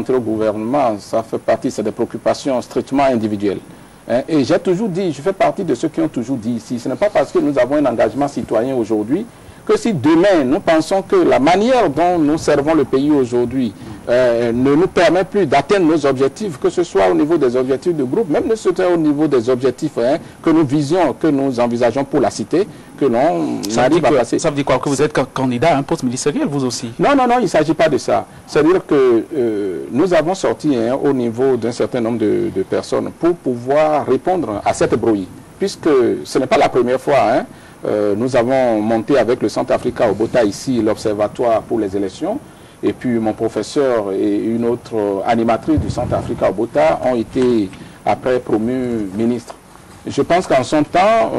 entrer au gouvernement, ça fait partie, c'est des préoccupations strictement individuelles. Hein. Et j'ai toujours dit, je fais partie de ceux qui ont toujours dit ici, ce n'est pas parce que nous avons un engagement citoyen aujourd'hui que si demain nous pensons que la manière dont nous servons le pays aujourd'hui ne nous permet plus d'atteindre nos objectifs, que ce soit au niveau des objectifs de groupe, même au niveau des objectifs que nous visions, que nous envisageons pour la cité, que l'on arrive à passer. Ça veut dire quoi? Que vous êtes candidat à un poste ministériel, vous aussi? Non, non, non, il ne s'agit pas de ça. C'est-à-dire que nous avons sorti au niveau d'un certain nombre de personnes pour pouvoir répondre à cette brouille, puisque ce n'est pas la première fois. Nous avons monté avec le Centre Africa au Bota ici l'observatoire pour les élections. Et puis mon professeur et une autre animatrice du Centre Africa au Bota ont été après promus ministres. Je pense qu'en son temps,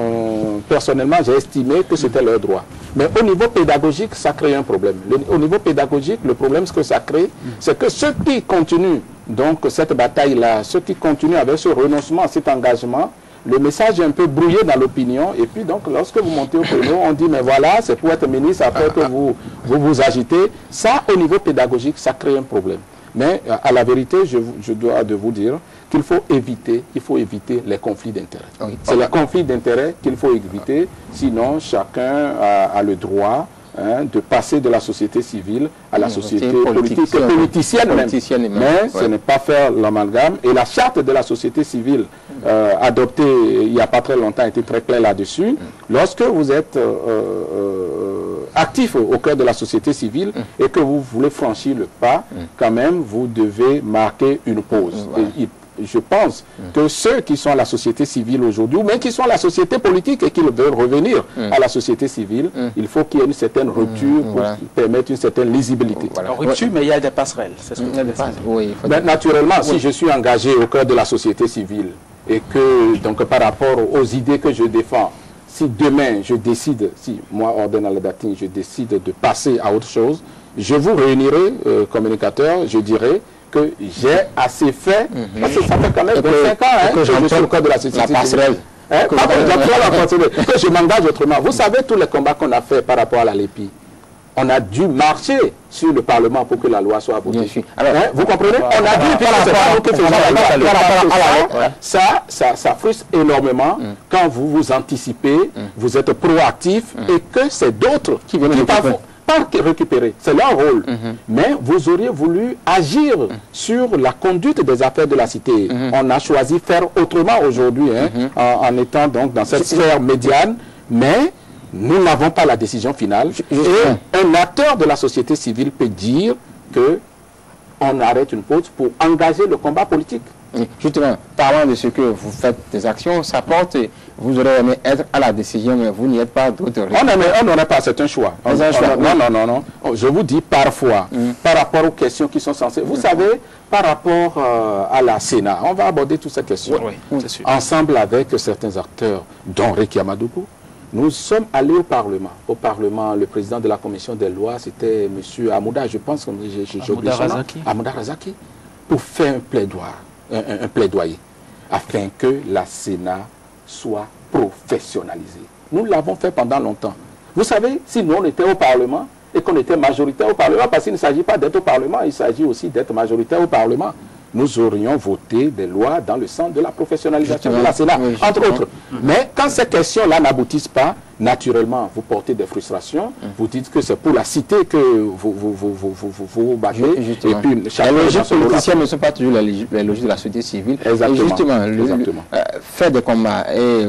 personnellement, j'ai estimé que c'était leur droit. Mais au niveau pédagogique, ça crée un problème. Au niveau pédagogique, le problème ce que ça crée, c'est que ceux qui continuent donc cette bataille-là, ceux qui continuent avec ce renoncement à cet engagement, le message est un peu brouillé dans l'opinion. Et puis donc, lorsque vous montez au créneau, on dit, mais voilà, c'est pour être ministre, après que vous agitez. Ça, au niveau pédagogique, ça crée un problème. Mais à la vérité, je dois de vous dire qu'il faut éviter les conflits d'intérêts. Oui. C'est les conflits d'intérêts qu'il faut éviter, sinon chacun a le droit de passer de la société civile à la société politique et politicienne même. Mais ce n'est pas faire l'amalgame. Et la charte de la société civile adoptée il n'y a pas très longtemps était très claire là-dessus. Lorsque vous êtes actif au cœur de la société civile et que vous voulez franchir le pas, quand même, vous devez marquer une pause. Et je pense que ceux qui sont à la société civile aujourd'hui, ou même qui sont à la société politique et qui veulent revenir à la société civile, il faut qu'il y ait une certaine rupture pour permettre une certaine lisibilité. Voilà. Rupture, mais il y a des passerelles. C'est ce que mais naturellement, si je suis engagé au cœur de la société civile et que, donc, par rapport aux idées que je défends, si demain je décide, si moi, Orden Aladatine, je décide de passer à autre chose, je vous réunirai, communicateur, je dirai que j'ai assez fait, parce que ça fait quand même 25 ans que je suis au cœur de la société civile. Que je m'engage autrement. Vous savez tous les combats qu'on a fait par rapport à la LEPI. On a dû marcher sur le Parlement pour que la loi soit votée. Vous comprenez? On a dû ça frustre énormément quand vous vous anticipez, vous êtes proactif et que c'est d'autres qui viennent récupérer. C'est leur rôle. Mais vous auriez voulu agir sur la conduite des affaires de la cité. On a choisi faire autrement aujourd'hui, en étant donc dans cette sphère médiane, mais nous n'avons pas la décision finale. Et un acteur de la société civile peut dire que on arrête une pause pour engager le combat politique. Justement, parlant de ce que vous faites des actions, ça porte, vous aurez aimé être à la décision, mais vous n'y êtes pas d'autre. On n'aurait pas, c'est un choix. Non. Je vous dis parfois, par rapport aux questions qui sont censées. Vous savez, par rapport à la Sénat, on va aborder toutes ces questions. Ensemble avec certains acteurs, dont Réki Amadougou. Nous sommes allés au Parlement. Au Parlement, le président de la commission des lois, c'était M. Amouda, je pense, Amouda Razaki, pour faire un plaidoyer, afin que la Sénat soit professionnalisée. Nous l'avons fait pendant longtemps. Vous savez, si nous on était au Parlement et qu'on était majoritaire au Parlement, parce qu'il ne s'agit pas d'être au Parlement, il s'agit aussi d'être majoritaire au Parlement, nous aurions voté des lois dans le sens de la professionnalisation de la Sénat, entre autres. Mais quand ces questions-là n'aboutissent pas, naturellement, vous portez des frustrations, vous dites que c'est pour la cité que vous battez. Et puis, les logiques politiciennes ne sont pas toujours les logiques de la société civile. Exactement. Et justement, faire des combats et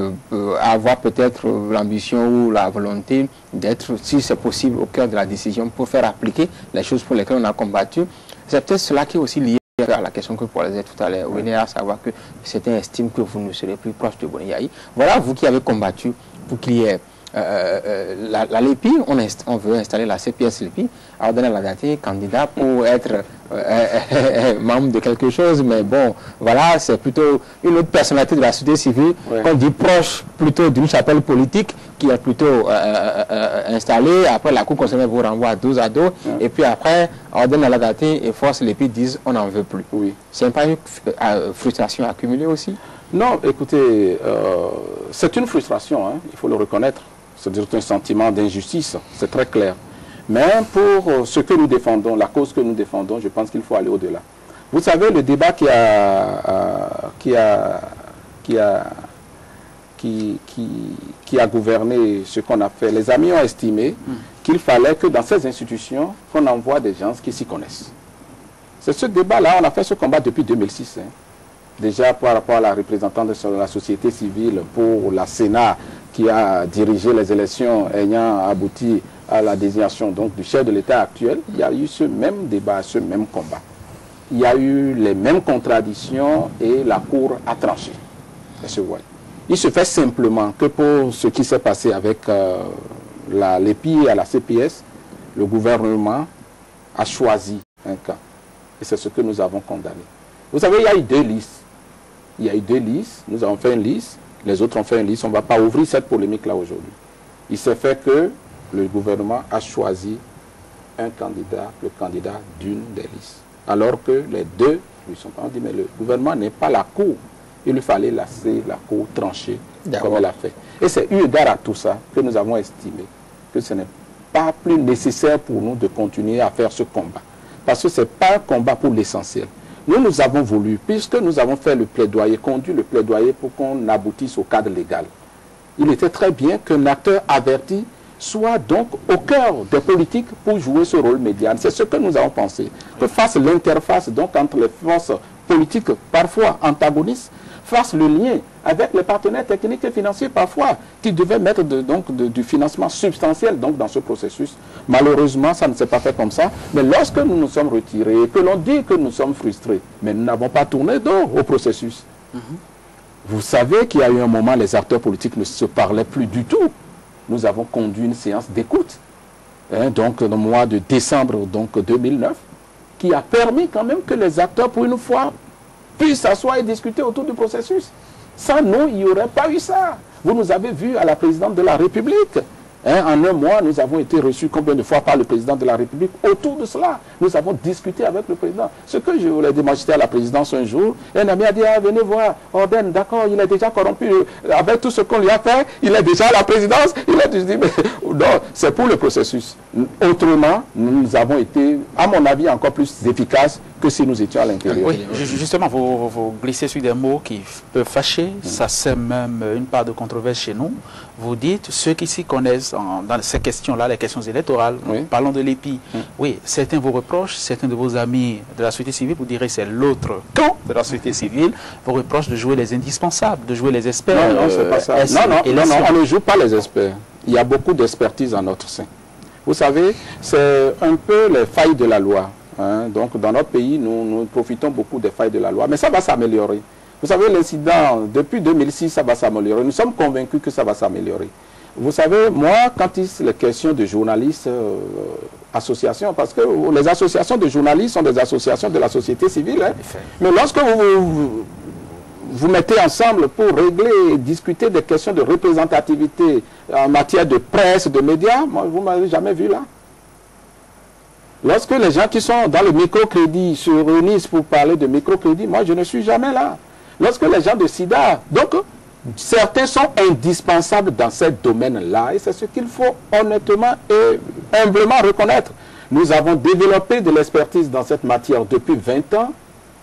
avoir peut-être l'ambition ou la volonté d'être, si c'est possible, au cœur de la décision pour faire appliquer les choses pour lesquelles on a combattu, c'est peut-être cela qui est aussi lié à la question que Paul disait tout à l'heure, à savoir que certains estiment que vous ne serez plus proche de Boni Yayi. Voilà, vous qui avez combattu pour qu'il y ait la LEPI, on veut installer la CPS LEPI, Orden Aladatine, candidat pour être membre de quelque chose, mais bon, voilà, c'est plutôt une autre personnalité de la société civile, qu'on dit proche plutôt d'une chapelle politique qui est plutôt installée. Après, la Cour constitutionnelle vous renvoie à dos à dos, et puis après, Orden Aladatine et Force LEPI disent on n'en veut plus. C'est pas une frustration accumulée aussi? Non, écoutez, c'est une frustration, il faut le reconnaître. C'est-à-dire un sentiment d'injustice, c'est très clair. Mais pour ce que nous défendons, la cause que nous défendons, je pense qu'il faut aller au-delà. Vous savez, le débat qui a gouverné ce qu'on a fait, les amis ont estimé qu'il fallait que dans ces institutions, qu'on envoie des gens qui s'y connaissent. C'est ce débat-là, on a fait ce combat depuis 2006. Hein. Déjà par rapport à la représentante de la société civile pour la Sénat qui a dirigé les élections ayant abouti à la désignation donc, du chef de l'État actuel, il y a eu ce même débat, ce même combat. Il y a eu les mêmes contradictions et la Cour a tranché. Il se fait simplement que pour ce qui s'est passé avec l'EPI et la CPS, le gouvernement a choisi un camp. Et c'est ce que nous avons condamné. Vous savez, il y a eu deux listes. Il y a eu deux listes. Nous avons fait une liste. Les autres ont fait une liste. On ne va pas ouvrir cette polémique-là aujourd'hui. Il s'est fait que le gouvernement a choisi un candidat, le candidat d'une des listes. Alors que les deux lui sont pas dit, mais le gouvernement n'est pas la Cour. Il lui fallait laisser la Cour trancher comme elle a fait. Et c'est eu égard à tout ça que nous avons estimé que ce n'est pas plus nécessaire pour nous de continuer à faire ce combat. Parce que ce n'est pas un combat pour l'essentiel. Nous avons voulu, puisque nous avons fait le plaidoyer, conduit le plaidoyer pour qu'on aboutisse au cadre légal. Il était très bien qu'un acteur averti soit donc au cœur des politiques pour jouer ce rôle médiane. C'est ce que nous avons pensé. Que fasse l'interface donc entre les forces politiques parfois antagonistes, fasse le lien avec les partenaires techniques et financiers parfois, qui devaient mettre du financement substantiel donc, dans ce processus. Malheureusement, ça ne s'est pas fait comme ça. Mais lorsque nous nous sommes retirés, que l'on dit que nous sommes frustrés, mais nous n'avons pas tourné dos au processus. Vous savez qu'il y a eu un moment, les acteurs politiques ne se parlaient plus du tout. Nous avons conduit une séance d'écoute, hein, donc dans le mois de décembre donc, 2009, qui a permis quand même que les acteurs, pour une fois, puissent s'asseoir et discuter autour du processus. Sans nous, il n'y aurait pas eu ça. Vous nous avez vu à la présidente de la République. Hein, en un mois, nous avons été reçus combien de fois par le président de la République autour de cela. Nous avons discuté avec le président. Ce que je voulais dire, moi j'étais à la présidence un jour, et un ami a dit, ah, venez voir, Orden, d'accord, il est déjà corrompu. Avec tout ce qu'on lui a fait, il est déjà à la présidence. Il a dit, mais non, c'est pour le processus. Autrement, nous avons été, à mon avis, encore plus efficaces que si nous étions à l'intérieur. Oui, justement, vous glissez sur des mots qui peuvent fâcher. Ça sème même une part de controverse chez nous. Vous dites, ceux qui s'y connaissent dans ces questions-là, les questions électorales, parlons de l'EPI. Oui, certains vous reprochent, certains de vos amis de la société civile, vous direz c'est l'autre camp de la société civile, vous reprochent de jouer les indispensables, de jouer les experts. Non, c'est pas ça. Non, on ne joue pas les experts. Il y a beaucoup d'expertise en notre sein. Vous savez, c'est un peu les failles de la loi. Hein. Donc, dans notre pays, nous profitons beaucoup des failles de la loi. Mais ça va s'améliorer. Vous savez, l'incident, depuis 2006, ça va s'améliorer. Nous sommes convaincus que ça va s'améliorer. Vous savez, moi, quand il est question de journalistes, associations, parce que les associations de journalistes sont des associations de la société civile. Hein. Mais lorsque vous mettez ensemble pour régler et discuter des questions de représentativité en matière de presse, de médias, moi, vous ne m'avez jamais vu là. Lorsque les gens qui sont dans le microcrédit se réunissent pour parler de microcrédit, moi, je ne suis jamais là. Lorsque les gens de SIDA, donc, certains sont indispensables dans ces domaines-là et c'est ce qu'il faut honnêtement et humblement reconnaître. Nous avons développé de l'expertise dans cette matière depuis 20 ans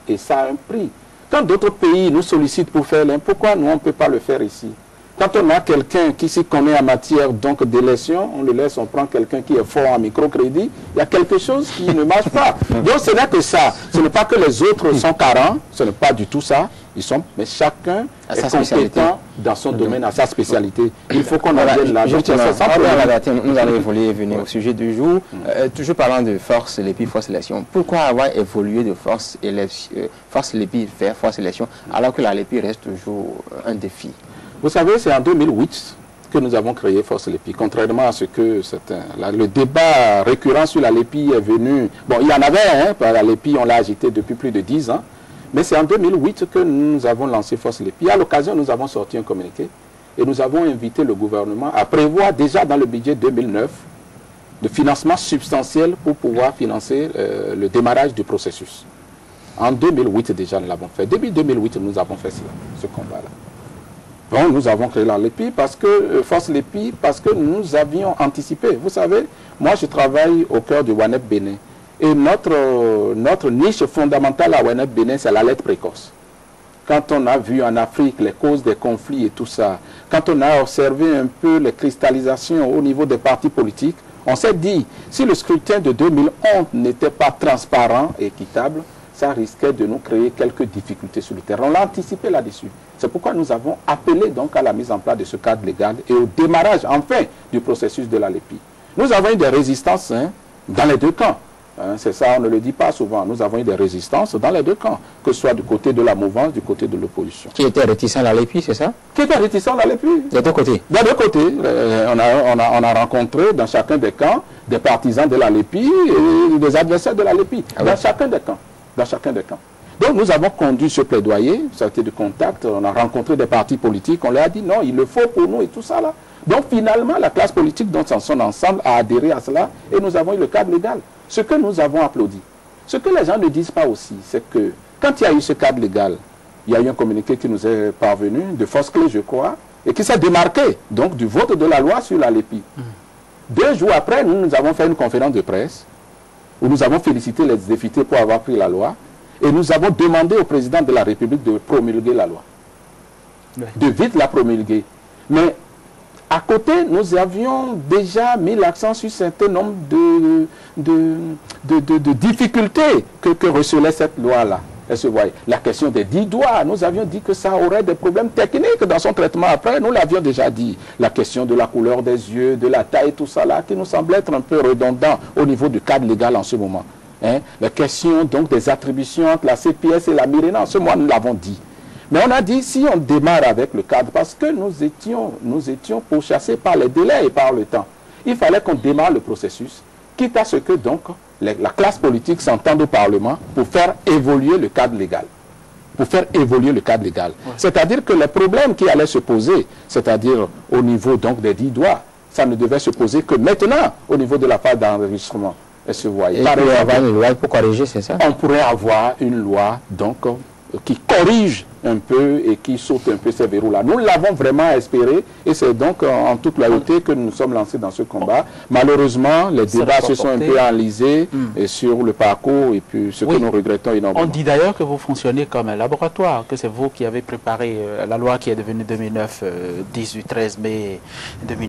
et ça a un prix. Quand d'autres pays nous sollicitent pour faire l'un, pourquoi nous on ne peut pas le faire ici? Quand on a quelqu'un qui s'y connaît en matière d'élection, on le laisse, on prend quelqu'un qui est fort en microcrédit, il y a quelque chose qui ne marche pas. Donc ce n'est que ça. Ce n'est pas que les autres sont carents, ce n'est pas du tout ça. Mais chacun est compétent dans son domaine, à sa spécialité. Il faut qu'on en vienne là. Nous allons évoluer et venir au sujet du jour. Toujours parlant de force, l'EPI, force élection. Pourquoi avoir évolué de force l'EPI vers force élection alors que la LEPI reste toujours un défi? Vous savez, c'est en 2008 que nous avons créé Force LEPI, contrairement à ce que certains... le débat récurrent sur la LEPI est venu... Bon, il y en avait, hein, la LEPI, on l'a agité depuis plus de 10 ans, mais c'est en 2008 que nous avons lancé Force LEPI. À l'occasion, nous avons sorti un communiqué et nous avons invité le gouvernement à prévoir déjà dans le budget 2009 de financement substantiel pour pouvoir financer le démarrage du processus. En 2008 déjà, nous l'avons fait. Début 2008, nous avons fait cela, ce combat-là. Bon, nous avons créé la LEPI parce que, Force LEPI, parce que nous avions anticipé. Vous savez, moi je travaille au cœur du WANEP Bénin. Et notre niche fondamentale à ONF Bénin, c'est la lettre précoce. Quand on a vu en Afrique les causes des conflits et tout ça, quand on a observé un peu les cristallisations au niveau des partis politiques, on s'est dit, si le scrutin de 2011 n'était pas transparent et équitable, ça risquait de nous créer quelques difficultés sur le terrain. On l'a anticipé là-dessus. C'est pourquoi nous avons appelé donc à la mise en place de ce cadre légal et au démarrage, enfin, du processus de la LEPI. Nous avons eu des résistances dans les deux camps. C'est ça, on ne le dit pas souvent. Nous avons eu des résistances dans les deux camps, que ce soit du côté de la mouvance, du côté de l'opposition. Qui était réticent à la LEPI, c'est ça? Qui était réticent à la LEPI. Des deux côtés? Des deux côtés. On a rencontré dans chacun des camps des partisans de la LEPI et des adversaires de la LEPI. Dans chacun des camps. Dans chacun des camps. Donc nous avons conduit ce plaidoyer, ça a été de contact, on a rencontré des partis politiques, on leur a dit non, il le faut pour nous et tout ça là. Donc finalement, la classe politique dans son ensemble a adhéré à cela et nous avons eu le cadre légal. Ce que nous avons applaudi. Ce que les gens ne disent pas aussi, c'est que quand il y a eu ce cadre légal, il y a eu un communiqué qui nous est parvenu, de force clé je crois, et qui s'est démarqué donc du vote de la loi sur la LEPI. 2 jours après, nous avons fait une conférence de presse où nous avons félicité les députés pour avoir pris la loi et nous avons demandé au président de la République de promulguer la loi. De vite la promulguer. Mais à côté, nous avions déjà mis l'accent sur un certain nombre de difficultés que recelait cette loi-là. La question des 10 doigts, nous avions dit que ça aurait des problèmes techniques dans son traitement après, nous l'avions déjà dit. La question de la couleur des yeux, de la taille, tout ça là, qui nous semble être un peu redondant au niveau du cadre légal en ce moment. La question donc des attributions entre la CPS et la Mirena, en ce moment nous l'avons dit. Mais on a dit, si on démarre avec le cadre, parce que nous étions pourchassés par les délais et par le temps, il fallait qu'on démarre le processus, quitte à ce que donc la classe politique s'entende au Parlement pour faire évoluer le cadre légal. Pour faire évoluer le cadre légal. Ouais. C'est-à-dire que les problèmes qui allaient se poser, c'est-à-dire au niveau donc des 10 doigts, ça ne devait se poser que maintenant, au niveau de la phase d'enregistrement. Et on pourrait avoir une loi pour corriger, c'est ça? On pourrait avoir une loi donc qui corrige un peu et qui saute un peu ces verrous-là. Nous l'avons vraiment espéré et c'est donc en toute loyauté que nous nous sommes lancés dans ce combat. Malheureusement, les débats se sont un peu enlisés sur le parcours et puis ce que nous regrettons énormément. On dit d'ailleurs que vous fonctionnez comme un laboratoire, que c'est vous qui avez préparé la loi qui est devenue 2009, 13 mai 2009.